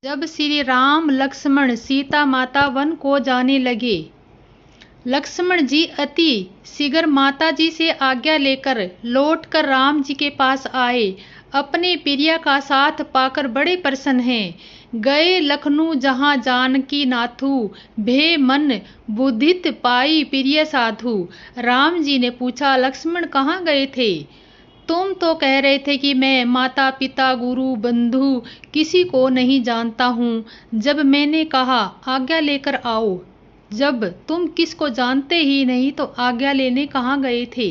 जब श्री राम लक्ष्मण सीता माता वन को जाने लगे, लक्ष्मण जी अति शीघ्र माता जी से आज्ञा लेकर लौटकर राम जी के पास आए। अपने प्रिया का साथ पाकर बड़े प्रसन्न हैं। गए लखनऊ जहाँ जानकी नाथू, भे मन बुद्धित पाई प्रिय साधु। राम जी ने पूछा, लक्ष्मण कहाँ गए थे? तुम तो कह रहे थे कि मैं माता पिता गुरु बंधु किसी को नहीं जानता हूँ। जब मैंने कहा आज्ञा लेकर आओ, जब तुम किसको जानते ही नहीं तो आज्ञा लेने कहाँ गए थे?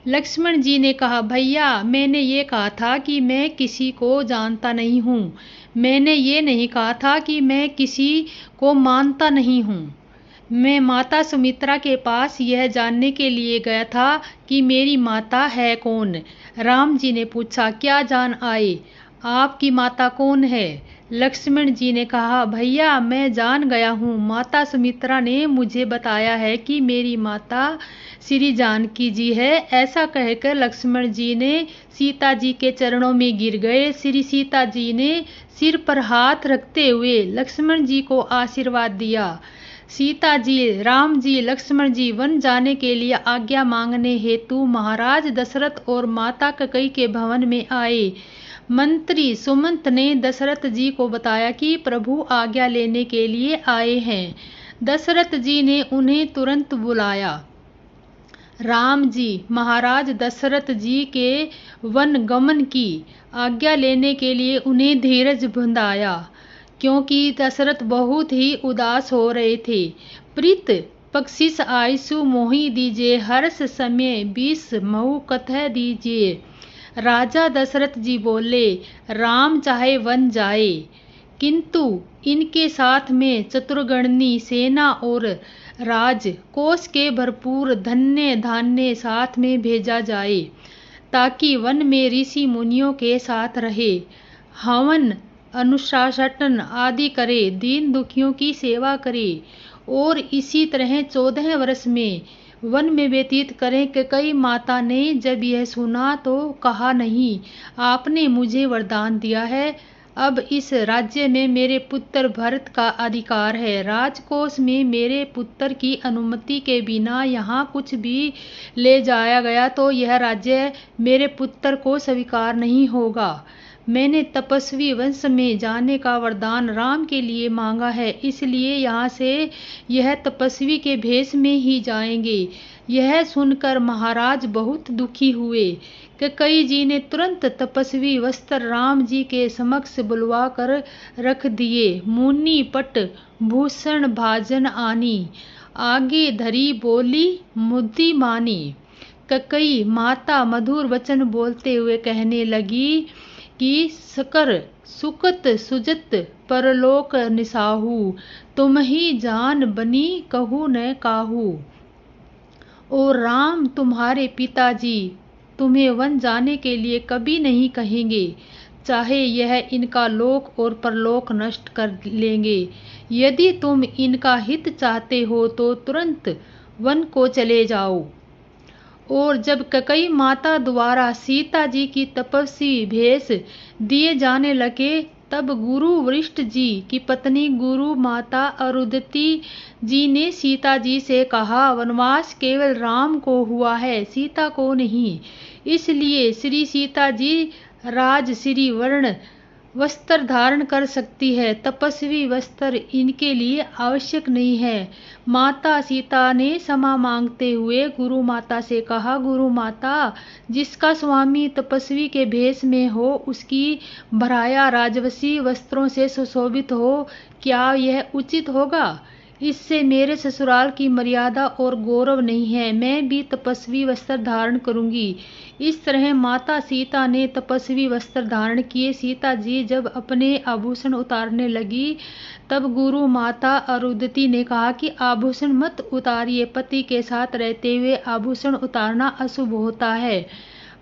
लक्ष्मण जी ने कहा, भैया मैंने ये कहा था कि मैं किसी को जानता नहीं हूँ। मैंने ये नहीं कहा था कि मैं किसी को मानता नहीं हूँ। मैं माता सुमित्रा के पास यह जानने के लिए गया था कि मेरी माता है कौन। राम जी ने पूछा, क्या जान आए? आपकी माता कौन है? लक्ष्मण जी ने कहा, भैया मैं जान गया हूँ। माता सुमित्रा ने मुझे बताया है कि मेरी माता श्री जानकी जी है। ऐसा कहकर लक्ष्मण जी ने सीता जी के चरणों में गिर गए। श्री सीता जी ने सिर पर हाथ रखते हुए लक्ष्मण जी को आशीर्वाद दिया। सीता जी, राम जी, लक्ष्मण जी वन जाने के लिए आज्ञा मांगने हेतु महाराज दशरथ और माता कैकेयी के भवन में आए। मंत्री सुमंत ने दशरथ जी को बताया कि प्रभु आज्ञा लेने के लिए आए हैं। दशरथ जी ने उन्हें तुरंत बुलाया। राम जी महाराज दशरथ जी के वन गमन की आज्ञा लेने के लिए उन्हें धीरज बंधाया, क्योंकि दशरथ बहुत ही उदास हो रहे थे। प्रीत बख्शिश आयसु मोहि दीजिए, हर्ष समय 20 महु कथय दीजिए। राजा दशरथ जी बोले, राम चाहे वन जाए, किंतु इनके साथ में चतुर्गणी सेना और राजकोष के भरपूर धन्य धान्य साथ में भेजा जाए, ताकि वन में ऋषि मुनियों के साथ रहे, हवन अनुशासन आदि करे, दीन दुखियों की सेवा करे और इसी तरह 14 वर्ष में वन में व्यतीत करें। कैकेयी माता ने जब यह सुना तो कहा, नहीं, आपने मुझे वरदान दिया है। अब इस राज्य में मेरे पुत्र भरत का अधिकार है। राजकोष में मेरे पुत्र की अनुमति के बिना यहाँ कुछ भी ले जाया गया तो यह राज्य मेरे पुत्र को स्वीकार नहीं होगा। मैंने तपस्वी वंश में जाने का वरदान राम के लिए मांगा है, इसलिए यहाँ से यह तपस्वी के भेष में ही जाएंगे। यह सुनकर महाराज बहुत दुखी हुए। कैकेयी जी ने तुरंत तपस्वी वस्त्र राम जी के समक्ष बुलवा कर रख दिए। मुनि पट भूषण भाजन आनी, आगे धरी बोली मुद्दी मानी। कैकेयी माता मधुर वचन बोलते हुए कहने लगी कि सकर सुकत सुजत परलोक निसाहू, तुम ही जान बनी कहू न काहू। और राम तुम्हारे पिताजी तुम्हें वन जाने के लिए कभी नहीं कहेंगे, चाहे यह इनका लोक और परलोक नष्ट कर लेंगे। यदि तुम इनका हित चाहते हो तो तुरंत वन को चले जाओ। और जब कैकेयी माता द्वारा सीता जी की तपस्वी भेष दिए जाने लगे, तब गुरु वशिष्ठ जी की पत्नी गुरु माता अरुंधति जी ने सीता जी से कहा, वनवास केवल राम को हुआ है, सीता को नहीं। इसलिए श्री सीता जी राजश्री वर्ण वस्त्र धारण कर सकती है, तपस्वी वस्त्र इनके लिए आवश्यक नहीं है। माता सीता ने क्षमा मांगते हुए गुरु माता से कहा, गुरु माता, जिसका स्वामी तपस्वी के भेष में हो उसकी भराया राजवंशी वस्त्रों से सुशोभित हो, क्या यह उचित होगा? इससे मेरे ससुराल की मर्यादा और गौरव नहीं है। मैं भी तपस्वी वस्त्र धारण करूंगी। इस तरह माता सीता ने तपस्वी वस्त्र धारण किए। सीता जी जब अपने आभूषण उतारने लगी, तब गुरु माता अरुंधति ने कहा कि आभूषण मत उतारिए, पति के साथ रहते हुए आभूषण उतारना अशुभ होता है।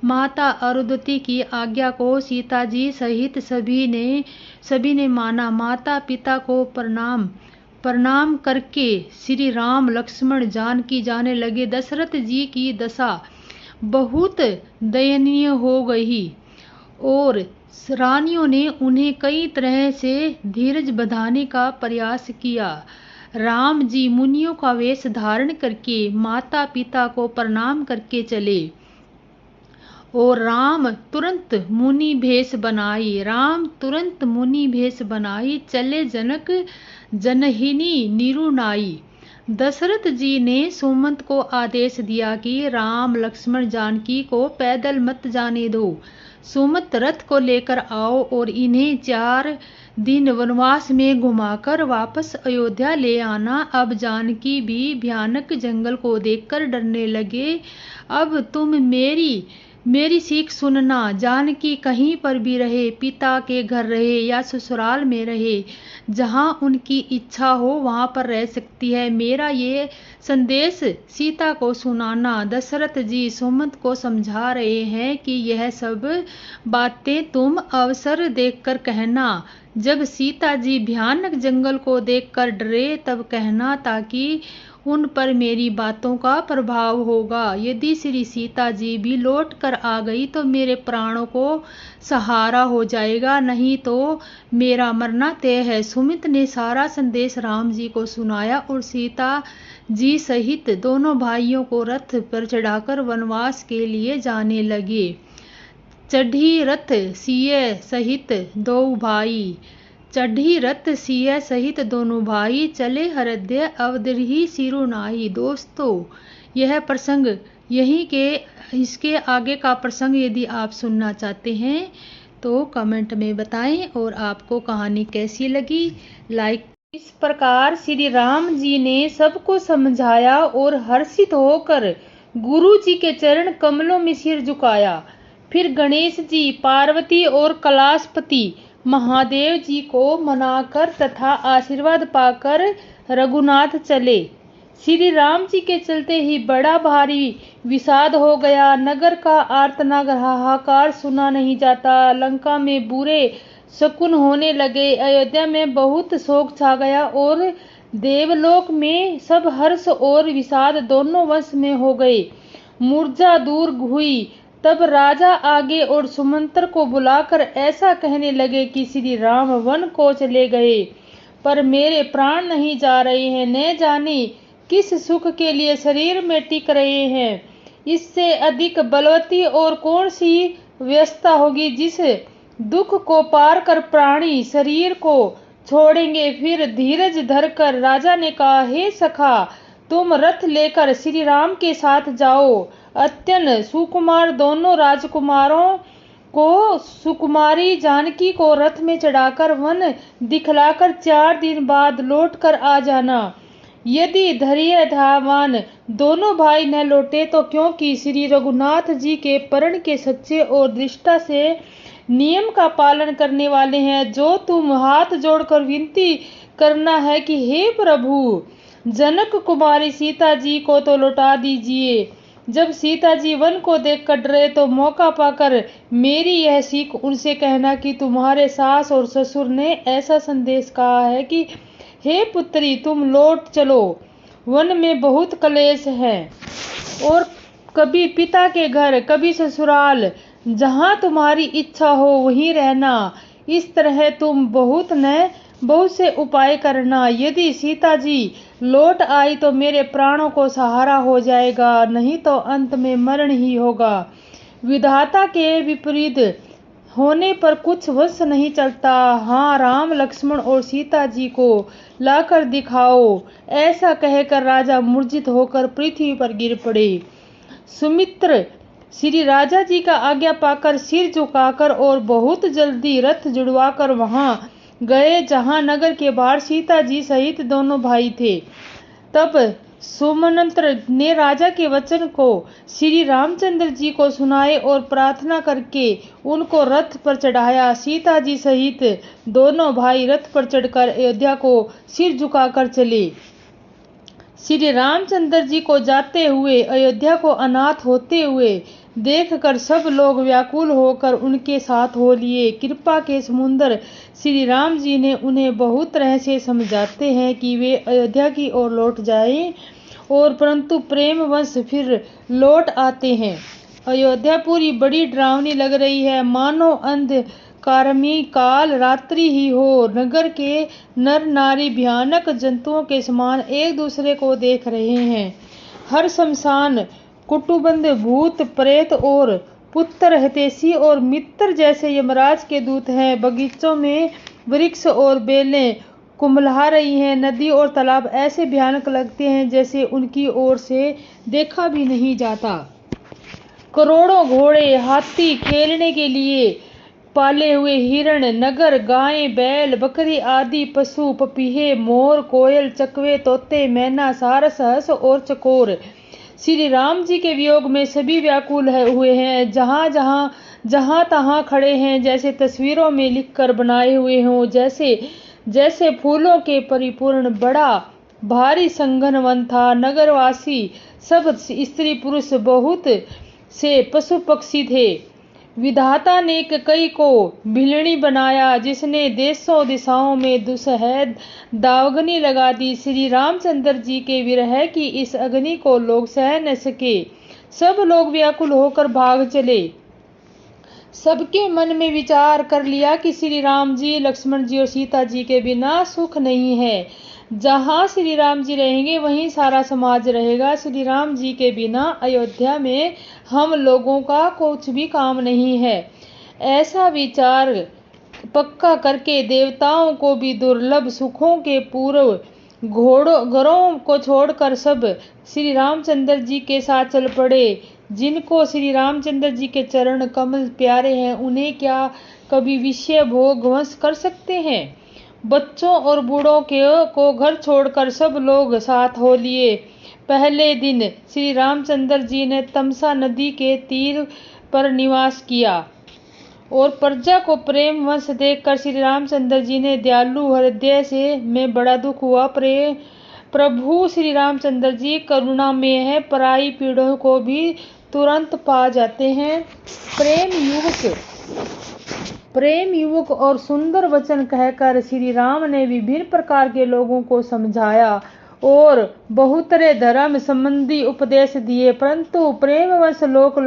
माता अरुंधति की आज्ञा को सीता जी सहित सभी ने माना। माता पिता को प्रणाम करके श्री राम लक्ष्मण जानकी जाने लगे। दशरथ जी की दशा बहुत दयनीय हो गई और रानियों ने उन्हें कई तरह से धीरज बंधाने का प्रयास किया। राम जी मुनियों का वेश धारण करके माता पिता को प्रणाम करके चले और राम तुरंत मुनि भेष बनाई चले जनक जनहिनी निरुनाई। दशरथ जी ने सुमंत को आदेश दिया कि राम लक्ष्मण जानकी को पैदल मत जाने दो। सुमंत रथ को लेकर आओ और इन्हें 4 दिन वनवास में घुमाकर वापस अयोध्या ले आना। अब जानकी भी भयानक जंगल को देखकर डरने लगे। अब तुम मेरी सीख सुनना। जानकी कहीं पर भी रहे, पिता के घर रहे या ससुराल में रहे, जहां उनकी इच्छा हो वहां पर रह सकती है। मेरा ये संदेश सीता को सुनाना। दशरथ जी सुमंत को समझा रहे हैं कि यह सब बातें तुम अवसर देखकर कहना। जब सीता जी भयानक जंगल को देखकर डरे तब कहना, ताकि उन पर मेरी बातों का प्रभाव होगा। यदि श्री सीता जी भी लौट कर आ गई तो मेरे प्राणों को सहारा हो जाएगा, नहीं तो मेरा मरना तय है। सुमित ने सारा संदेश राम जी को सुनाया और सीता जी सहित दोनों भाइयों को रथ पर चढ़ाकर वनवास के लिए जाने लगे। चढ़ी रथ सिय सहित दोनों भाई चले हृदय अवधि सिरुनाई। दोस्तों, यह प्रसंग यहीं के इसके आगे का प्रसंग यदि आप सुनना चाहते हैं तो कमेंट में बताएं और आपको कहानी कैसी लगी लाइक। इस प्रकार श्री राम जी ने सबको समझाया और हर्षित होकर गुरु जी के चरण कमलों में सिर झुकाया। फिर गणेश जी, पार्वती और कैलाशपति महादेव जी को मनाकर तथा आशीर्वाद पाकर रघुनाथ चले। श्री राम जी के चलते ही बड़ा भारी विषाद हो गया। नगर का आर्तनाद हाहाकार सुना नहीं जाता। लंका में बुरे शकुन होने लगे। अयोध्या में बहुत शोक छा गया और देवलोक में सब हर्ष और विषाद दोनों वश में हो गए। मूर्छा दूर हुई। तब राजा आगे और सुमंत्र को बुलाकर ऐसा कहने लगे कि श्री राम वन को चले गए, पर मेरे प्राण नहीं जा रहे हैं। न जाने किस सुख के लिए शरीर में टिक रहे हैं। इससे अधिक बलवती और कौन सी व्यवस्था होगी जिस दुख को पार कर प्राणी शरीर को छोड़ेंगे। फिर धीरज धरकर राजा ने कहा, हे सखा, तुम रथ लेकर श्री राम के साथ जाओ। अत्यंत सुकुमार दोनों राजकुमारों को सुकुमारी जानकी को रथ में चढ़ाकर वन दिखलाकर 4 दिन बाद लौट कर आ जाना। यदि धैर्यवान दोनों भाई न लौटे तो क्योंकि श्री रघुनाथ जी के प्रण के सच्चे और दृष्टा से नियम का पालन करने वाले हैं, जो तुम हाथ जोड़कर विनती करना है कि हे प्रभु, जनक कुमारी सीता जी को तो लौटा दीजिए। जब सीता जी वन को देखकर डरे तो मौका पाकर मेरी यह सीख उनसे कहना कि तुम्हारे सास और ससुर ने ऐसा संदेश कहा है कि हे पुत्री, तुम लौट चलो। वन में बहुत क्लेश है और कभी पिता के घर, कभी ससुराल, जहाँ तुम्हारी इच्छा हो वहीं रहना। इस तरह तुम बहुत से उपाय करना। यदि सीता जी लौट आई तो मेरे प्राणों को सहारा हो जाएगा, नहीं तो अंत में मरण ही होगा। विधाता के विपरीत होने पर कुछ वश नहीं चलता। हाँ, राम लक्ष्मण और सीता जी को लाकर दिखाओ। ऐसा कहकर राजा मूर्छित होकर पृथ्वी पर गिर पड़े। सुमित्र श्री राजा जी का आज्ञा पाकर सिर झुकाकर और बहुत जल्दी रथ जुड़वाकर वहां गए जहां नगर के बाहर सीता जी सहित दोनों भाई थे। तब सुमंत्र ने राजा के वचन को श्री रामचंद्र जी को सुनाए और प्रार्थना करके उनको रथ पर चढ़ाया। सीता जी सहित दोनों भाई रथ पर चढ़कर अयोध्या को सिर झुकाकर चले। श्री रामचंद्र जी को जाते हुए, अयोध्या को अनाथ होते हुए देखकर सब लोग व्याकुल होकर उनके साथ हो लिए। कृपा के समुद्र श्री राम जी ने उन्हें बहुत तरह से समझाते हैं कि वे अयोध्या की ओर लौट जाएं, और परंतु प्रेमवश फिर लौट आते हैं। अयोध्यापुरी बड़ी डरावनी लग रही है, मानो कारमी काल रात्रि ही हो, नगर के नर नारी भयानक जंतुओं के समान एक दूसरे को देख रहे हैं। हर शमशान कुटुंबंद भूत प्रेत और पुत्र हितैषी और मित्र जैसे यमराज के दूत हैं। बगीचों में वृक्ष और बेलें कुम्हला रही हैं। नदी और तालाब ऐसे भयानक लगते हैं जैसे उनकी ओर से देखा भी नहीं जाता। करोड़ों घोड़े हाथी खेलने के लिए पाले हुए हिरण नगर गायें बैल बकरी आदि पशु पपीहे मोर कोयल चकवे तोते मैना सारस हंस और चकोर श्री राम जी के वियोग में सभी व्याकुल हुए हैं। जहां तहां खड़े हैं जैसे तस्वीरों में लिखकर बनाए हुए हों। जैसे फूलों के परिपूर्ण बड़ा भारी संघन वन था। नगरवासी सब स्त्री पुरुष बहुत से पशु पक्षी थे। विधाता ने कई को भिलनी बनाया जिसने देशों दिशाओं में दुसहैद दावगनी लगा दी। श्री रामचंद्र जी के विरह की इस अग्नि को लोग सह न सके। सब लोग व्याकुल होकर भाग चले। सबके मन में विचार कर लिया कि श्री राम जी लक्ष्मण जी और सीता जी के बिना सुख नहीं है। जहाँ श्री राम जी रहेंगे वहीं सारा समाज रहेगा। श्री राम जी के बिना अयोध्या में हम लोगों का कुछ भी काम नहीं है। ऐसा विचार पक्का करके देवताओं को भी दुर्लभ सुखों के पूर्व घरों को छोड़कर सब श्री रामचंद्र जी के साथ चल पड़े। जिनको श्री रामचंद्र जी के चरण कमल प्यारे हैं उन्हें क्या कभी विषय भोग वश कर सकते हैं। बच्चों और बूढ़ों को घर छोड़कर सब लोग साथ हो लिए। पहले दिन श्री रामचंद्र जी ने तमसा नदी के तीर पर निवास किया और प्रजा को प्रेम वश देखकर श्री रामचंद्र जी ने दयालु हृदय से में बड़ा दुख हुआ। प्रभु श्री रामचंद्र जी करुणा में है, पराई पीड़ों को भी तुरंत पा जाते हैं। प्रेम युवक और सुंदर वचन कहकर श्री राम ने विभिन्न प्रकार के लोगों को समझाया और बहुतरे धर्म संबंधी उपदेश दिए, परंतु प्रेमवश लोग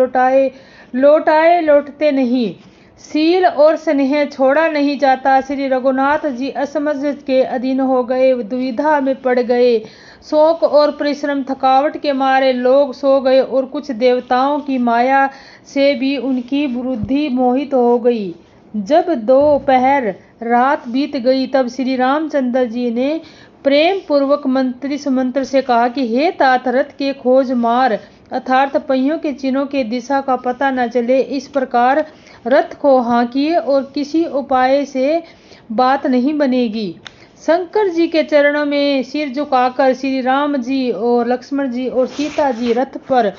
लौटते नहीं। शील और स्नेह छोड़ा नहीं जाता। श्री रघुनाथ जी असमझ के अधीन हो गए, दुविधा में पड़ गए। शोक और परिश्रम थकावट के मारे लोग सो गए और कुछ देवताओं की माया से भी उनकी बुद्धि मोहित हो गई। जब दोपहर रात बीत गई तब श्री रामचंद्र जी ने प्रेम पूर्वक मंत्र से कहा कि हे तात रथ के खोज मार अर्थात पहियों के चिन्हों के दिशा का पता न चले, इस प्रकार रथ को हाँकिए और किसी उपाय से बात नहीं बनेगी। शंकर जी के चरणों में सिर झुकाकर श्री राम जी और लक्ष्मण जी और सीता जी रथ पर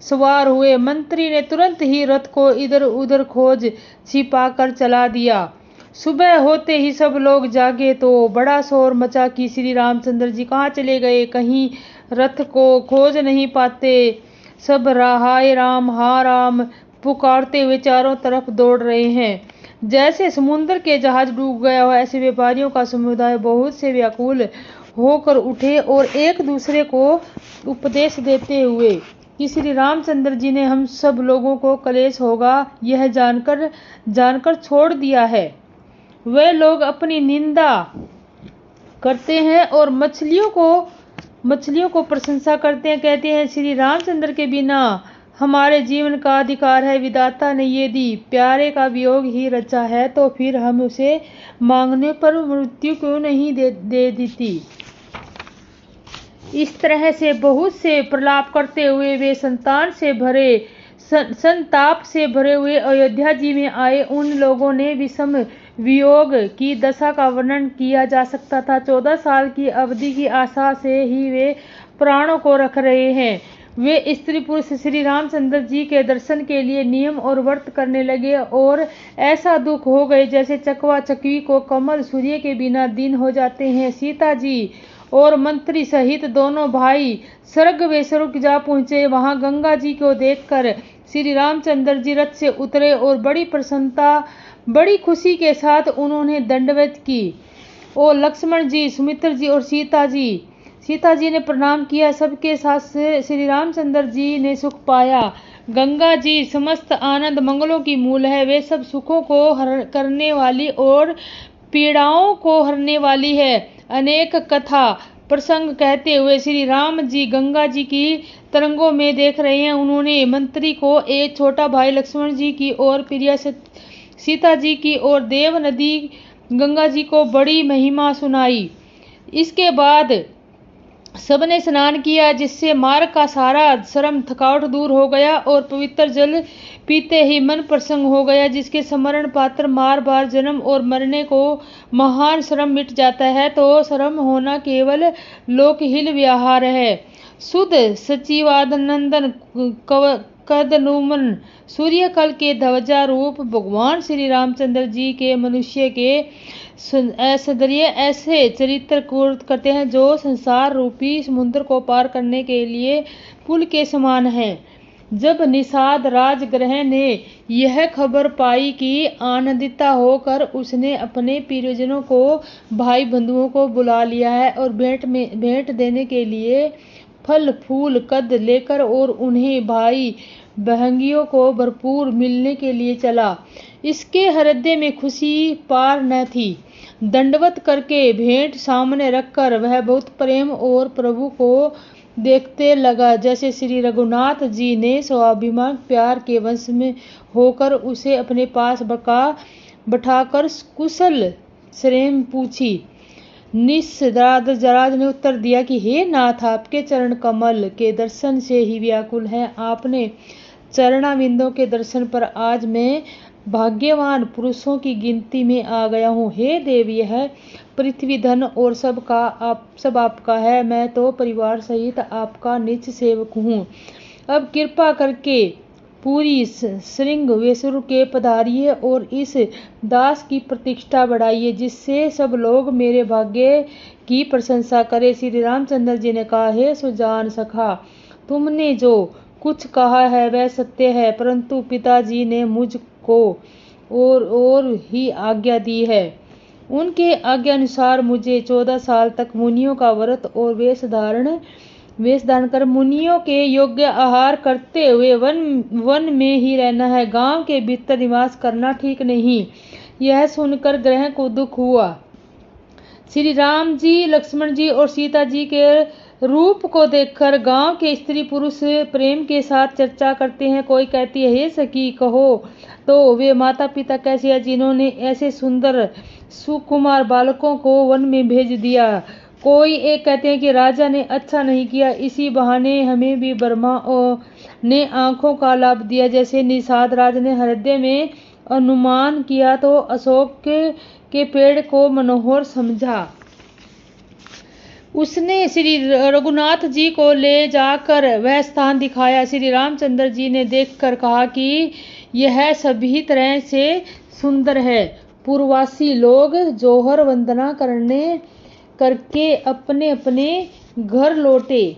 सवार हुए। मंत्री ने तुरंत ही रथ को इधर उधर खोज छिपाकर चला दिया। सुबह होते ही सब लोग जागे तो बड़ा शोर मचा कि श्री रामचंद्र जी कहाँ चले गए, कहीं रथ को खोज नहीं पाते। सब हाय राम हा राम पुकारते हुए चारों तरफ दौड़ रहे हैं। जैसे समुद्र के जहाज डूब गया हो ऐसे व्यापारियों का समुदाय बहुत से व्याकुल होकर उठे और एक दूसरे को उपदेश देते हुए कि श्री रामचंद्र जी ने हम सब लोगों को क्लेश होगा यह जानकर छोड़ दिया है। वे लोग अपनी निंदा करते हैं और मछलियों को प्रशंसा करते हैं, कहते हैं श्री रामचंद्र के बिना हमारे जीवन का अधिकार है। विधाता ने यदि प्यारे का वियोग ही रचा है तो फिर हम उसे मांगने पर मृत्यु क्यों नहीं दे देती। इस तरह से बहुत से प्रलाप करते हुए वे संताप से भरे हुए अयोध्या जी में आए। उन लोगों ने विषम वियोग की दशा का वर्णन किया जा सकता था। 14 साल की अवधि की आशा से ही वे प्राणों को रख रहे हैं। वे स्त्री पुरुष श्री रामचंद्र जी के दर्शन के लिए नियम और व्रत करने लगे और ऐसा दुख हो गए जैसे चकवा चकवी को कमल सूर्य के बिना दिन हो जाते हैं। सीता जी और मंत्री सहित दोनों भाई स्वर्ग वेश्वरुक जा पहुँचे। वहाँ गंगा जी को देखकर श्री रामचंद्र जी रथ से उतरे और बड़ी प्रसन्नता बड़ी खुशी के साथ उन्होंने दंडवत की और लक्ष्मण जी सुमित्र जी और सीता जी ने प्रणाम किया। सबके साथ श्री रामचंद्र जी ने सुख पाया। गंगा जी समस्त आनंद मंगलों की मूल है। वे सब सुखों को करने वाली और पीड़ाओं को हरने वाली है। अनेक कथा प्रसंग कहते हुए श्री राम जी गंगा जी की तरंगों में देख रहे हैं। उन्होंने मंत्री को एक छोटा भाई लक्ष्मण जी की और प्रिया सीता जी की और देव नदी गंगा जी को बड़ी महिमा सुनाई। इसके बाद सबने स्नान किया, जिससे मार्ग का सारा श्रम थकावट दूर हो गया और पवित्र जल पीते ही मन प्रसन्न हो गया, जिसके स्मरण पात्र बार बार जन्म और मरने को महान श्रम मिट जाता है। तो श्रम होना केवल लोकहिल व्यवहार है। शुद्ध सचिवानंदन कदनुमन सूर्यकल के ध्वजा रूप भगवान श्री रामचंद्र जी के मनुष्य के ऐश्वर्य ऐसे चरित्र करते हैं जो संसार रूपी समुद्र को पार करने के लिए पुल के समान है। जब निषाद राजगृह ने यह खबर पाई कि आनंदिता होकर उसने अपने प्रियजनों को भाई बंधुओं को बुला लिया है और भेंट देने के लिए फल फूल कद लेकर और उन्हें भाई बहंगियों को भरपूर मिलने के लिए चला, इसके हृदय में खुशी पार न थी। दंडवत करके भेंट सामने रखकर वह बहुत प्रेम और प्रभु को देखते लगा, जैसे श्री रघुनाथ जी ने स्वाभिमान प्यार के वश में होकर उसे अपने पास बैठाकर कुशल क्षेम पूछी। निषाद ने उत्तर दिया कि हे नाथ, आपके चरण कमल के दर्शन से ही व्याकुल है। आपने चरणाविंदों के दर्शन पर आज मैं भाग्यवान पुरुषों की गिनती में आ गया हूँ। हे देव, यह पृथ्वी धन और सब आपका है। मैं तो परिवार सहित आपका निज सेवक हूँ। अब कृपा करके पूरी श्रृंगवेश्वर के पधारिए और इस दास की प्रतिष्ठा बढ़ाइए, जिससे सब लोग मेरे भाग्य की प्रशंसा करें। श्री रामचंद्र जी ने कहा, हे सुजान सखा, तुमने जो कुछ कहा है वह सत्य है, परंतु पिताजी ने मुझको और ही आज्ञा दी है। उनके आज्ञा अनुसार मुझे 14 साल तक मुनियों का व्रत और वेश धारण कर मुनियों के योग्य आहार करते हुए वन में ही रहना है। गांव के भीतर निवास करना ठीक नहीं। यह सुनकर ग्रह को दुख हुआ। श्री राम जी, लक्ष्मण जी और सीता जी के रूप को देखकर गांव के स्त्री पुरुष प्रेम के साथ चर्चा करते हैं। कोई कहती है, हे सखी, कहो तो वे माता पिता कैसे हैं जिन्होंने ऐसे सुंदर सुकुमार बालकों को वन में भेज दिया। कोई एक कहते हैं कि राजा ने अच्छा नहीं किया, इसी बहाने हमें भी ब्रह्मा ने आंखों का लाभ दिया। जैसे निषाद राज ने हृदय में अनुमान किया तो अशोक के पेड़ को मनोहर समझा। उसने श्री रघुनाथ जी को ले जाकर वह स्थान दिखाया। श्री रामचंद्र जी ने देखकर कहा कि यह सभी तरह से सुंदर है। पूर्ववासी लोग जोहर वंदना करके अपने अपने घर लौटे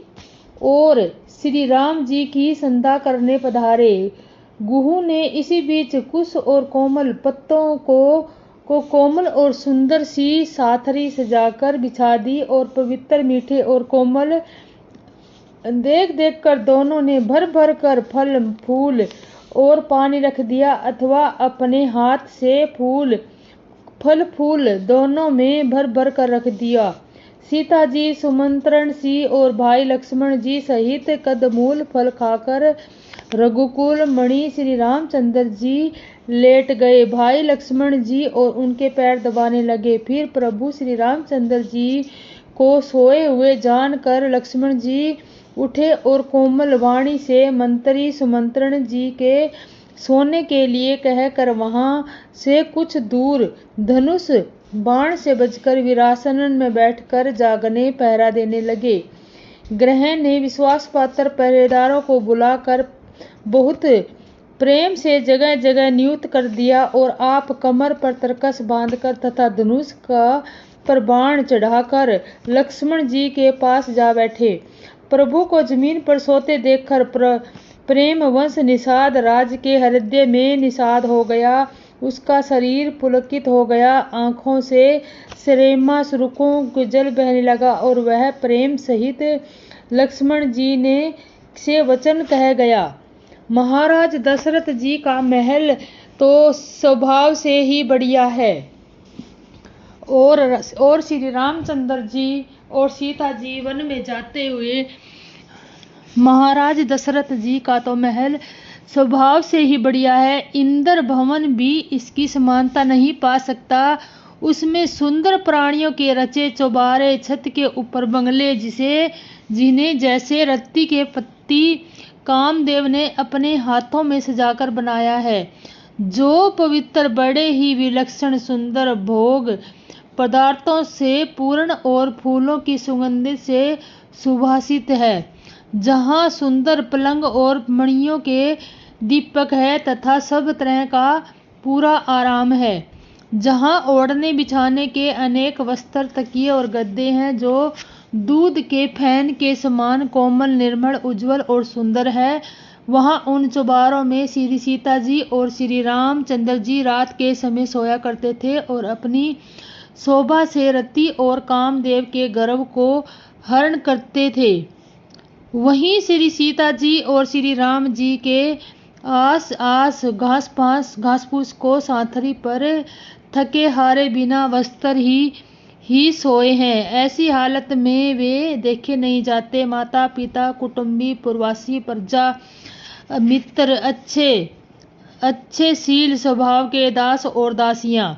और श्री राम जी की संध्या करने पधारे। गुहू ने इसी बीच कुश और कोमल पत्तों को कोमल और सुंदर सी साथरी सजाकर बिछा दी और पवित्र मीठे और कोमल देख कर दोनों ने भर भर कर फल फूल और पानी रख दिया, अथवा अपने हाथ से फल फूल दोनों में भर भर कर रख दिया। सीता जी, सुमंत्रण जी और भाई लक्ष्मण जी सहित कदमूल फल खाकर रघुकुल मणि श्री रामचंद्र जी लेट गए। भाई लक्ष्मण जी और उनके पैर दबाने लगे। फिर प्रभु श्री रामचंद्र जी को सोए हुए जानकर लक्ष्मण जी उठे और कोमल वाणी से मंत्री सुमंत्रण जी के सोने के लिए कहकर वहां से कुछ दूर धनुष बाण से बचकर वीरासन में बैठकर जागने पहरा देने लगे। ग्रह ने विश्वास पात्र पहरेदारों को बुलाकर बहुत प्रेम से जगह जगह नियुक्त कर दिया और आप कमर पर तरकस बांधकर तथा धनुष पर बाण चढ़ाकर लक्ष्मण जी के पास जा बैठे। प्रभु को जमीन पर सोते देखकर प्रेम वंश निषाद राज के हृदय में निषाद हो गया। उसका शरीर पुलकित हो गया, आंखों से श्रेमा सुरुकों को जल बहने लगा और वह प्रेम सहित लक्ष्मण जी से वचन कह गया। महाराज दशरथ जी का महल तो स्वभाव से ही बढ़िया है, और श्री रामचंद्र जी और सीता जी वन में जाते हुए, महाराज दशरथ जी का तो महल स्वभाव से ही बढ़िया है, इंद्र भवन भी इसकी समानता नहीं पा सकता। उसमें सुंदर प्राणियों के रचे चौबारे, छत के ऊपर बंगले जिन्हें जैसे रत्ती के पत्ती कामदेव ने अपने हाथों में सजाकर बनाया है, जो पवित्र बड़े ही विलक्षण सुंदर भोग पदार्थों से पूर्ण और फूलों की सुगंध से सुभाषित है, जहाँ सुंदर पलंग और मणियों के दीपक है तथा सब तरह का पूरा आराम है, जहाँ ओढ़ने बिछाने के अनेक वस्त्र, तकिए और गद्दे हैं, जो दूध के फैन के समान कोमल, निर्मल, उज्जवल और सुंदर है। वहाँ उन चौबारों में श्री सीता जी और श्री रामचंद्र जी रात के समय सोया करते थे और अपनी शोभा से रति और कामदेव के गर्व को हरण करते थे। वहीं श्री सीता जी और श्री राम जी के आस घास फूस को साथरी पर थके हारे बिना वस्त्र ही सोए हैं। ऐसी हालत में वे देखे नहीं जाते। माता पिता, कुटुंबी, प्रवासी, प्रजा, मित्र, अच्छे शील स्वभाव के दास और दासियां,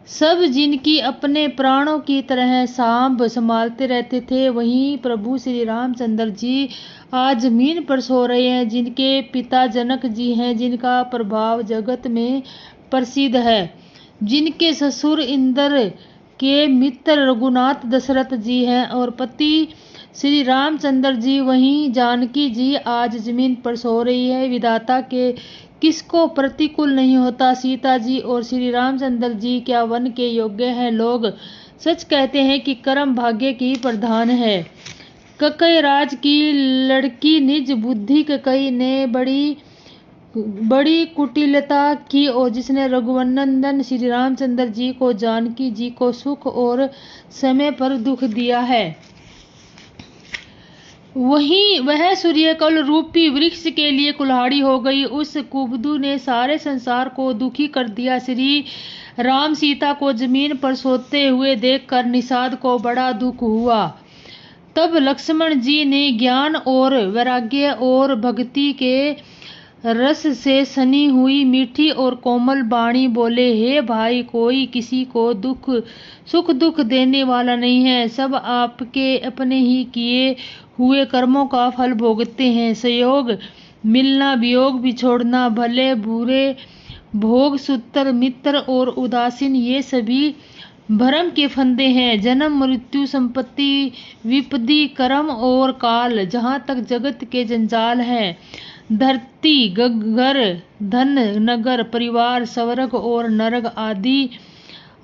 सब जिनकी अपने प्राणों की तरह सांभ संभालते रहते थे, वहीं प्रभु श्री रामचंद्र जी आज जमीन पर सो रहे हैं, जिनके पिता जनक जी हैं, जिनका प्रभाव जगत में प्रसिद्ध है, जिनके ससुर इंद्र के मित्र रघुनाथ दशरथ जी हैं और पति श्री रामचंद्र जी, वहीं जानकी जी आज जमीन पर सो रही है। विधाता के किसको प्रतिकूल नहीं होता। सीता जी और श्री रामचंद्र जी क्या वन के योग्य हैं। लोग सच कहते हैं कि कर्म भाग्य की प्रधान है। ककई राज की लड़की निज बुद्धि ककई ने बड़ी कुटिलता की, और जिसने रघुनंदन श्री रामचंद्र जी को, जानकी जी को सुख और समय पर दुख दिया है, वहीं वह सूर्यकल रूपी वृक्ष के लिए कुल्हाड़ी हो गई। उस कुबुदु ने सारे संसार को दुखी कर दिया। श्री राम सीता को जमीन पर सोते हुए देखकर निषाद को बड़ा दुख हुआ। तब लक्ष्मण जी ने ज्ञान और वैराग्य और भक्ति के रस से सनी हुई मीठी और कोमल वाणी बोले, हे भाई, कोई किसी को सुख दुख देने वाला नहीं है। सब आपके अपने ही किए हुए कर्मों का फल भोगते हैं। संयोग, मिलना, वियोग, बिछोड़ना, भले बुरे, भोग, सूत्र, मित्र और उदासीन, ये सभी भ्रम के फंदे हैं। जन्म, मृत्यु, संपत्ति, विपदी, कर्म और काल, जहाँ तक जगत के जंजाल हैं, धरती, घर, धन, नगर, परिवार, स्वर्ग और नरक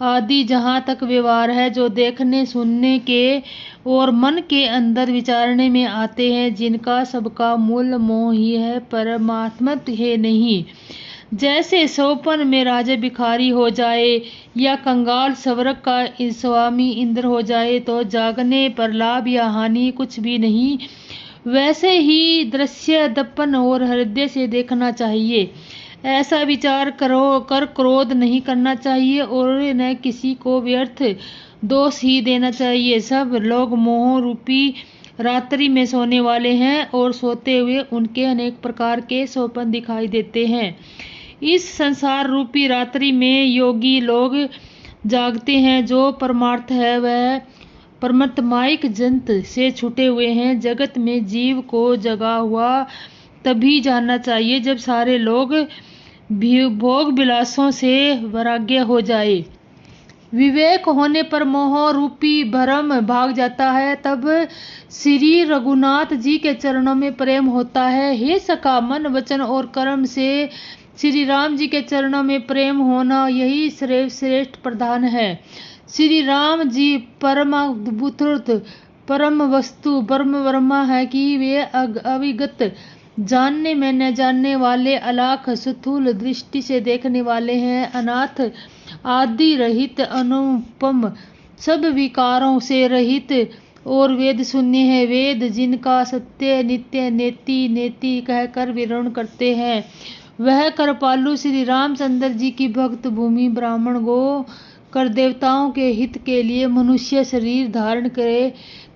आदि जहाँ तक व्यवहार है, जो देखने, सुनने के और मन के अंदर विचारने में आते हैं, जिनका सबका मूल मोह ही है, परमात्मा है नहीं। जैसे सोपन में राजा भिखारी हो जाए या कंगाल स्वर्ग का स्वामी इंद्र हो जाए तो जागने पर लाभ या हानि कुछ भी नहीं, वैसे ही दृश्य दर्पण और हृदय से देखना चाहिए। ऐसा विचार कर क्रोध नहीं करना चाहिए और न किसी को व्यर्थ दोष ही देना चाहिए। सब लोग मोह रूपी रात्रि में सोने वाले हैं और सोते हुए उनके अनेक प्रकार के स्वप्न दिखाई देते हैं। इस संसार रूपी रात्रि में योगी लोग जागते हैं। जो परमार्थ है वह परमात्माइक जंत से छुटे हुए हैं। जगत में जीव को जगा हुआ तभी जानना चाहिए जब सारे लोग भोग विलासों से वैराग्य हो जाए। विवेक होने पर मोह रूपी भ्रम भाग जाता है। तब श्री रघुनाथ जी के चरणों में प्रेम होता है। हे सखा, मन, वचन और कर्म से श्री राम जी के चरणों में प्रेम होना, यही श्रेष्ठ प्रधान है। श्री राम जी परम अद्भुत, परम वस्तु, परम ब्रह्मा है कि वे अविगत, जानने में न जानने वाले, अलाख, स्थूल दृष्टि से देखने वाले हैं, अनाथ, आदि रहित, अनुपम, सब विकारों से रहित, और वेद शून्य है। वेद जिनका सत्य नित्य नेति नेति कहकर विवरण करते हैं, वह कृपालु श्री रामचंद्र जी की भक्त भूमि ब्राह्मण गो कर देवताओं के हित के लिए मनुष्य शरीर धारण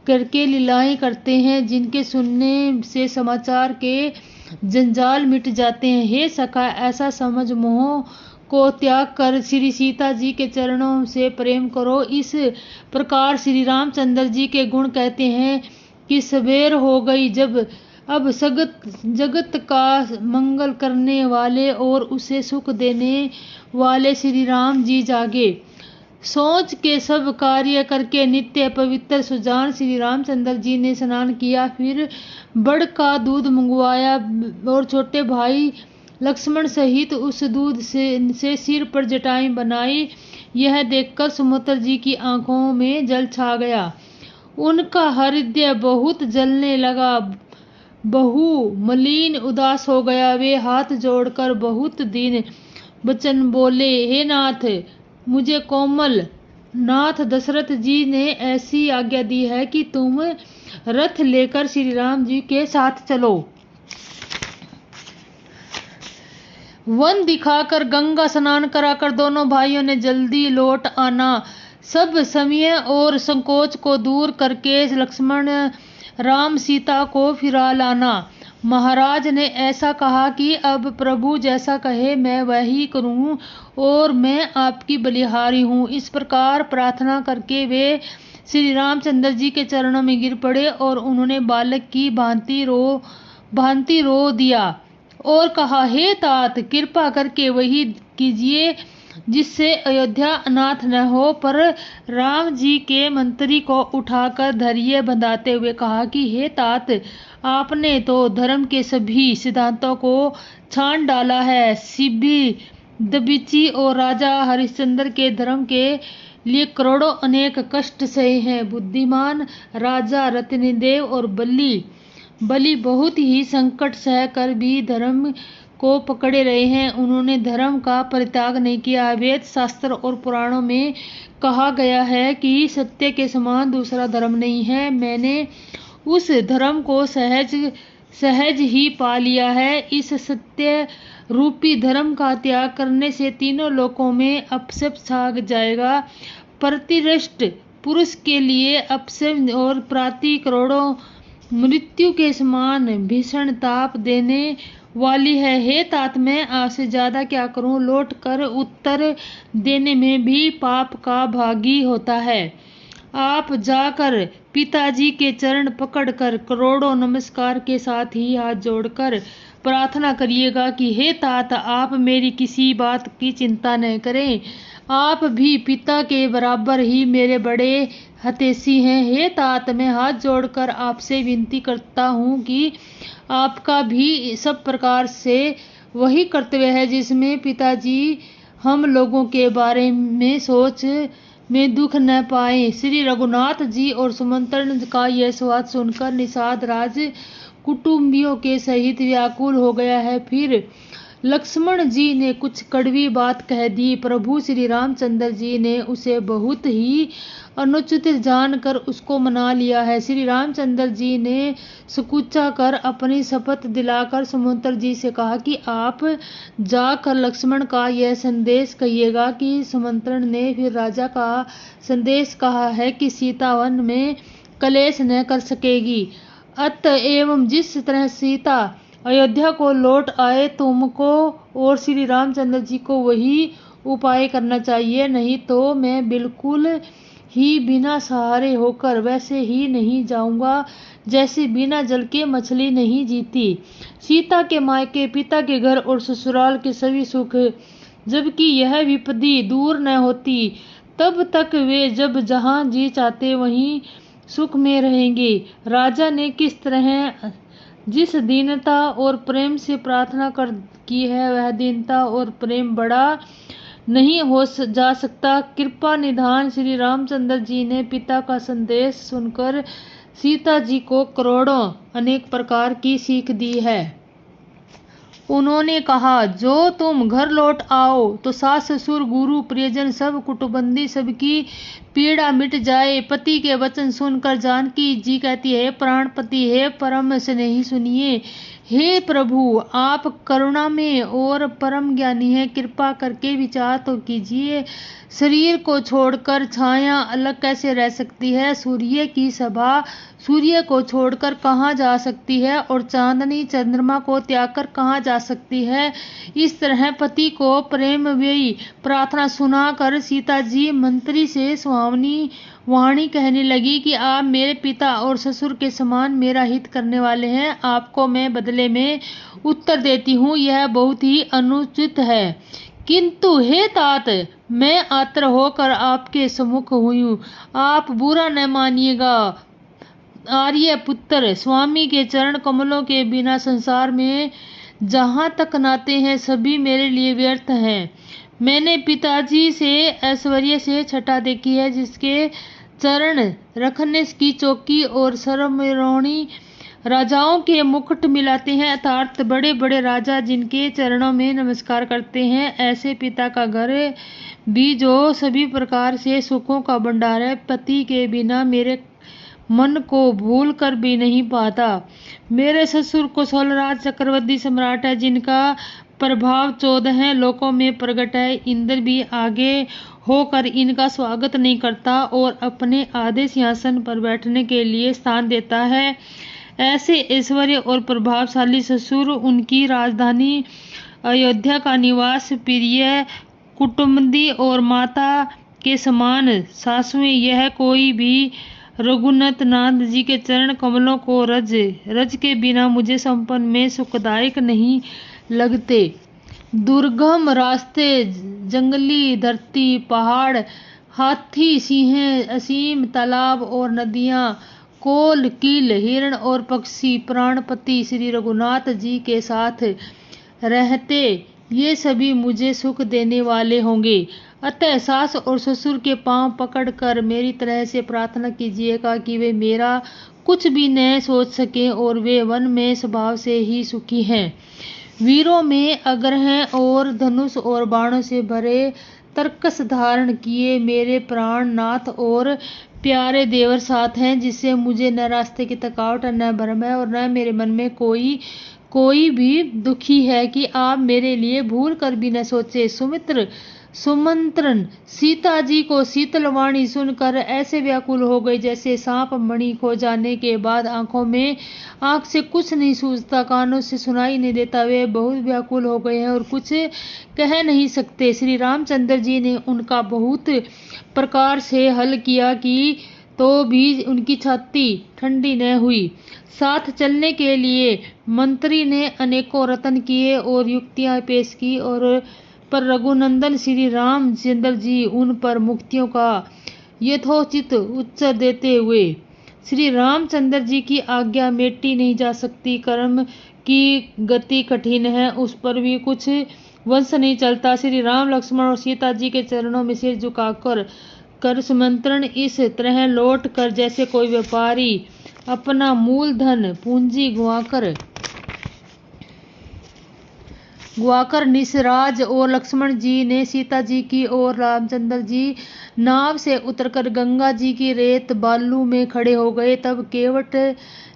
करके लीलाएं करते हैं, जिनके सुनने से समाचार के जंजाल मिट जाते हैं। हे सखा, ऐसा समझ मोह को त्याग कर श्री सीता जी के चरणों से प्रेम करो। इस प्रकार श्री रामचंद्र जी के गुण कहते हैं कि सवेर हो गई जब अब जगत का मंगल करने वाले और उसे सुख देने वाले श्री राम जी जागे। सोच के सब कार्य करके नित्य पवित्र सुजान श्री रामचंद्र जी ने स्नान किया, फिर बड़ का दूध मंगवाया और छोटे भाई लक्ष्मण सहित उस दूध से सिर पर जटाएं बनाई। यह देखकर सुमित्रा जी की आंखों में जल छा गया, उनका हृदय बहुत जलने लगा, बहु मलिन उदास हो गया। वे हाथ जोड़कर बहुत दीन वचन बोले, हे नाथ, मुझे कोमल नाथ दशरथ जी ने ऐसी आज्ञा दी है कि तुम रथ लेकर श्री राम जी के साथ चलो। वन दिखाकर गंगा स्नान कराकर दोनों भाइयों ने जल्दी लौट आना। सब समय और संकोच को दूर करके लक्ष्मण राम सीता को फिरा लाना। महाराज ने ऐसा कहा कि अब प्रभु जैसा कहे मैं वही करूं और मैं आपकी बलिहारी हूं। इस प्रकार प्रार्थना करके वे श्री रामचंद्र जी के चरणों में गिर पड़े और उन्होंने बालक की भांति रो दिया और कहा, हे तात, कृपा करके वही कीजिए जिससे अयोध्या अनाथ न हो। पर राम जी के मंत्री को उठाकर धैर्य बंधाते हुए कहा कि हे तात, आपने तो धर्म के सभी सिद्धांतों को छान डाला है। शिबी दबीची और राजा हरिश्चंद्र के धर्म के लिए करोड़ों अनेक कष्ट सहे हैं। बुद्धिमान राजा रत्नदेव और बलि बहुत ही संकट सहकर भी धर्म को पकड़े रहे हैं। उन्होंने धर्म का परित्याग नहीं किया। वेद शास्त्र और पुराणों में कहा गया है कि सत्य के समान दूसरा धर्म नहीं है। मैंने उस धर्म को सहज ही पा लिया है। इस सत्य रूपी धर्म का त्याग करने से तीनों लोकों में अपशप छा जाएगा। प्रतिष्ठित पुरुष के लिए अपशप और प्राति करोड़ों मृत्यु के समान भीषण ताप देने वाली है। हे तात, मैं आपसे ज्यादा क्या करूं? लौट कर उत्तर देने में भी पाप का भागी होता है। आप जाकर पिताजी के चरण पकड़कर करोड़ों नमस्कार के साथ ही हाथ जोड़कर प्रार्थना करिएगा कि हे तात, आप मेरी किसी बात की चिंता न करें। आप भी पिता के बराबर ही मेरे बड़े हितैषी हैं। हे तात, मैं हाथ जोड़कर आपसे विनती करता हूँ कि आपका भी सब प्रकार से वही कर्तव्य है जिसमें पिताजी हम लोगों के बारे में सोच में दुख न पाए। श्री रघुनाथ जी और सुमंत्रण का यह संवाद सुनकर निषाद राज कुटुंबियों के सहित व्याकुल हो गया है। फिर लक्ष्मण जी ने कुछ कड़वी बात कह दी। प्रभु श्री रामचंद्र जी ने उसे बहुत ही अनुचित जानकर उसको मना लिया है। श्री रामचंद्र जी ने सकुचा कर अपनी शपथ दिलाकर सुमंत्र जी से कहा कि आप जाकर लक्ष्मण का यह संदेश कहिएगा कि सुमंत्र ने फिर राजा का संदेश कहा है कि सीता वन में कलेश न कर सकेगी। अतएव जिस तरह सीता अयोध्या को लौट आए, तुमको और श्री रामचंद्र जी को वही उपाय करना चाहिए, नहीं तो मैं बिल्कुल ही बिना सहारे होकर वैसे ही नहीं जाऊंगा जैसे बिना जल के मछली नहीं जीती। सीता के मायके, पिता के घर और ससुराल के सभी सुख, जबकि यह विपत्ति दूर न होती तब तक वे जब जहां जी चाहते वहीं सुख में रहेंगे। राजा ने किस तरह जिस दीनता और प्रेम से प्रार्थना की है, वह दीनता और प्रेम बड़ा नहीं हो जा सकता। कृपा निधान श्री रामचंद्र जी ने पिता का संदेश सुनकर सीता जी को करोड़ों अनेक प्रकार की सीख दी है उन्होंने कहा, जो तुम घर लौट आओ तो सास ससुर गुरु प्रियजन सब कुटुंबी सबकी पीड़ा मिट जाए। पति के वचन सुनकर जानकी जी कहती है, प्राणपति हे परम स्नेही सुनिए। हे प्रभु, आप करुणा में और परम ज्ञानी हैं, कृपा करके विचार तो कीजिए। शरीर को छोड़कर छाया अलग कैसे रह सकती है? सूर्य की सभा सूर्य को छोड़कर कहाँ जा सकती है और चांदनी चंद्रमा को त्याग कर कहाँ जा सकती है? इस तरह पति को प्रेममयी प्रार्थना सुनाकर सीता जी मंत्री से स्वामी वाणी कहने लगी कि आप मेरे पिता और ससुर के समान मेरा हित करने वाले हैं। आपको मैं बदले में उत्तर देती हूँ, यह बहुत ही अनुचित है। किंतु हे तात, मैं आतर होकर आपके सम्मुख हुई हूँ, आप बुरा न मानिएगा। आर्य पुत्र, स्वामी के चरण कमलों के बिना संसार में जहाँ तक नाते हैं सभी मेरे लिए व्यर्थ हैं। मैंने पिताजी से ऐश्वर्य से छटा देखी है, जिसके चरण रखने की चौकी और सरमरोणी राजाओं के मुकुट मिलाते हैं, अर्थात बड़े बड़े राजा जिनके चरणों में नमस्कार करते हैं, ऐसे पिता का घर भी जो सभी प्रकार से सुखों का भंडार है, पति के बिना मेरे मन को भूल कर भी नहीं पाता। मेरे ससुर कौशल राज चक्रवर्ती सम्राट है, जिनका प्रभाव 14 लोकों में प्रकट है। इंद्र भी आगे होकर इनका स्वागत नहीं करता और अपने आधे सिंहासन पर बैठने के लिए स्थान देता है। ऐसे ऐश्वर्य और प्रभावशाली ससुर, उनकी राजधानी अयोध्या का निवास प्रिय कुटुंबी और माता के समान सासुएं, यह कोई भी रघुनाथ नाथ जी के चरण कमलों को रज के बिना मुझे संपन्न में सुखदायक नहीं लगते। दुर्गम रास्ते, जंगली धरती, पहाड़, हाथी, सिंह, असीम तालाब और नदियां, कोल कील, हिरण और पक्षी प्राणपति श्री रघुनाथ जी के साथ रहते, ये सभी मुझे सुख देने वाले होंगे। अतः सास और ससुर के पांव पकड़कर मेरी तरह से प्रार्थना कीजिएगा कि वे मेरा कुछ भी न सोच सकें और वे वन में स्वभाव से ही सुखी हैं, वीरों में अग्र हैं और धनुष और बाणों से भरे तरकस धारण किए मेरे प्राण नाथ और प्यारे देवर साथ हैं, जिससे मुझे न रास्ते की थकावट, न भ्रम है और न मेरे मन में कोई भी दुखी है कि आप मेरे लिए भूल कर भी न सोचे। सुमंत्रन सीता जी को शीतल वाणी सुनकर ऐसे व्याकुल हो गई जैसे सांप मणि खो जाने के बाद आंख से कुछ नहीं सूझता, कानों से सुनाई नहीं देता। वे बहुत व्याकुल हो गए हैं और कुछ कह नहीं सकते। श्री रामचंद्र जी ने उनका बहुत प्रकार से हल किया कि तो भी उनकी छाती ठंडी न हुई। साथ चलने के लिए मंत्री ने अनेकों रत्न किए और युक्तियां पेश की, और पर रघुनंदन श्री रामचंद्र जी उन पर मुक्तियों का यथोचित उत्तर देते हुए, श्री रामचंद्र जी की आज्ञा मेटी नहीं जा सकती, कर्म की गति कठिन है, उस पर भी कुछ वंश नहीं चलता। श्री राम, लक्ष्मण और सीता जी के चरणों में सिर झुकाकर सुमंत्रण इस तरह लौट कर जैसे कोई व्यापारी अपना मूलधन पूंजी गुआकर निसराज, और लक्ष्मण जी ने सीता जी की और रामचंद्र जी नाव से उतरकर गंगा जी की रेत बालू में खड़े हो गए। तब केवट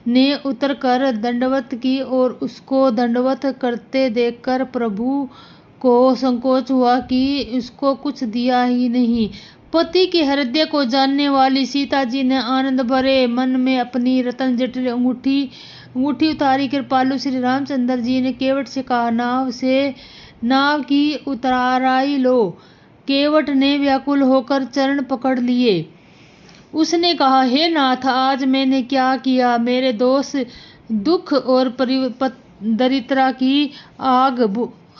ने उतरकर दंडवत की और उसको दंडवत करते देखकर प्रभु को संकोच हुआ कि उसको कुछ दिया ही नहीं। पति के हृदय को जानने वाली सीता जी ने आनंद भरे मन में अपनी रत्न जटिल अंगूठी उतारी। कृपालु श्री रामचंद्र जी ने केवट से कहा, नाव की उतराई लो। केवट ने व्याकुल होकर चरण पकड़ लिए। उसने कहा, हे नाथ, आज मैंने क्या किया? मेरे दोष, दुख और दरिद्रता की आग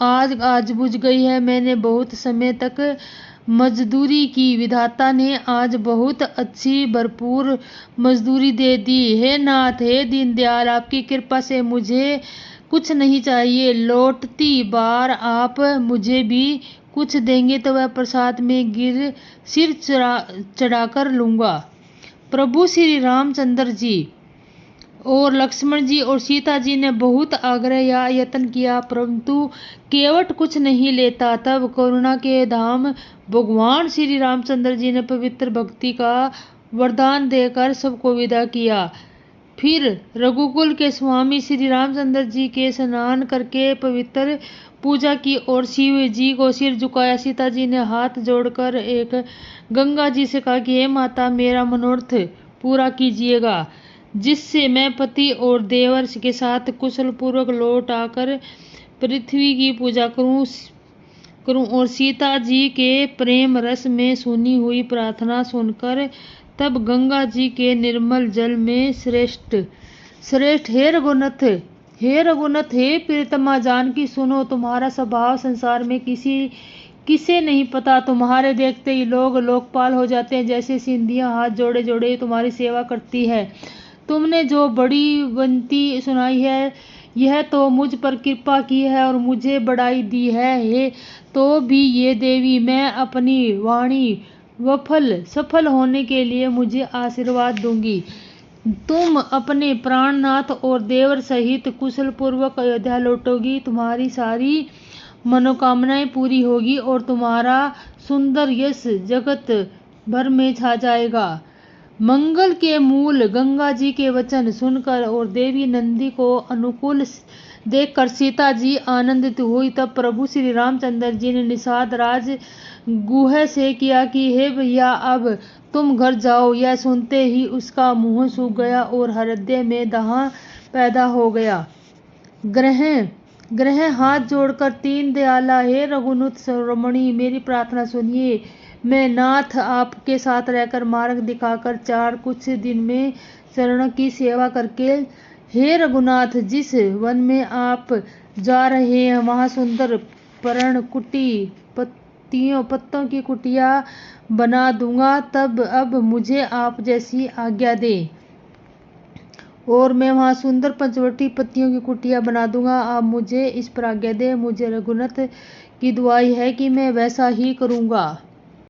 आज बुझ गई है। मैंने बहुत समय तक मजदूरी की, विधाता ने आज बहुत अच्छी भरपूर मजदूरी दे दी। हे नाथ, हे दीनदयाल, आपकी कृपा से मुझे कुछ नहीं चाहिए। लौटती बार आप मुझे भी कुछ देंगे तो वह प्रसाद में सिर चढ़ाकर लूंगा। प्रभु श्री रामचंद्र जी और लक्ष्मण जी और सीता जी ने बहुत आग्रह या यत्न किया, परंतु केवट कुछ नहीं लेता। तब करुणा के धाम भगवान श्री रामचंद्र जी ने पवित्र भक्ति का वरदान देकर सबको विदा किया। फिर रघुकुल के स्वामी श्री रामचंद्र जी के स्नान करके पवित्र पूजा की और शिव जी को सिर झुकाया। सीता जी ने हाथ जोड़कर एक गंगा जी से कहा कि हे माता, मेरा मनोरथ पूरा कीजिएगा, जिससे मैं पति और देवर के साथ कुशल पूर्वक लौट आकर पृथ्वी की पूजा करूं। और सीता जी के प्रेम रस में सुनी हुई प्रार्थना सुनकर तब गंगा जी के निर्मल जल में श्रेष्ठ हे रघुनाथ, हे प्रियतमा जानकी, सुनो, तुम्हारा स्वभाव संसार में किसे नहीं पता। तुम्हारे देखते ही लोग लोकपाल हो जाते हैं। जैसे सिंधियां हाथ जोड़े जोड़े तुम्हारी सेवा करती है। तुमने जो बड़ी बनती सुनाई है, यह तो मुझ पर कृपा की है और मुझे बढ़ाई दी है। तो भी ये देवी, मैं अपनी वाणी सफल होने के लिए मुझे आशीर्वाद दूंगी। तुम अपने प्राणनाथ और देवर सहित कुशल पूर्वक अयोध्या लौटोगी। तुम्हारी सारी मनोकामनाएं पूरी होगी और तुम्हारा सुंदर यश जगत भर में छा जाएगा। मंगल के मूल गंगा जी के वचन सुनकर और देवी नंदी को अनुकूल देखकर सीता जी आनंदित हुई। तब प्रभु श्री रामचंद्र जी ने निषाद राज गुह से किया कि हे भैया, अब तुम घर जाओ। यह सुनते ही उसका मुंह सूख गया और हृदय में दाह पैदा हो गया। ग्रह हाथ जोड़कर तीन दयाला, हे रघुनाथ शिरोमणि, मेरी प्रार्थना सुनिए। मैं नाथ आपके साथ रहकर मार्ग दिखाकर कुछ दिन में शरण की सेवा करके, हे रघुनाथ, जिस वन में आप जा रहे हैं वहां सुंदर पर्ण कुटी पत्तों की कुटिया बना दूंगा। तब अब मुझे आप जैसी आज्ञा दें और मैं वहां सुंदर पंचवटी पत्तियों की कुटिया बना दूंगा। आप मुझे इस पर आज्ञा दें। मुझे रघुनाथ की दुआई है कि मैं वैसा ही करूंगा।